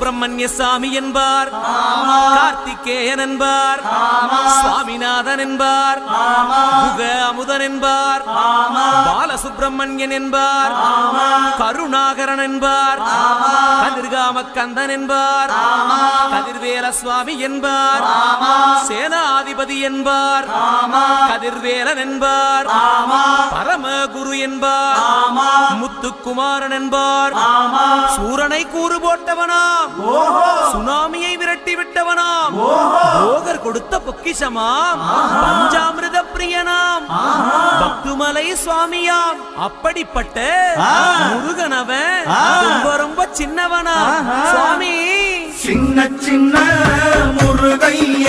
சுப்பிரமணிய சாமி என்பார், கார்த்திகேயன் என்பார், சுவாமிநாதன் என்பார், குக அமுதன் என்பார், பாலசுப்பிரமணியன் என்பார், கருணாகரன் என்பார், கதிர்காம கந்தன் என்பார், கதிர்வேல சுவாமி என்பார், சேனாதிபதி என்பார், கதிர்வேலன் என்பார், பரமகுரு என்பார், முத்துக்குமாரன் என்பார், சூரனை கூறு போட்டவனாம், சுனாமியை விரட்டி விட்டவனாம், போகர் கொடுத்த பொக்கிஷமாம், பஞ்சாமிர்த பிரியனாம், பக்துமலை சுவாமியாம். அப்படிப்பட்ட முருகனவன் ரொம்ப ரொம்ப சின்னவனா சுவாமி. சின்ன சின்ன முருகைய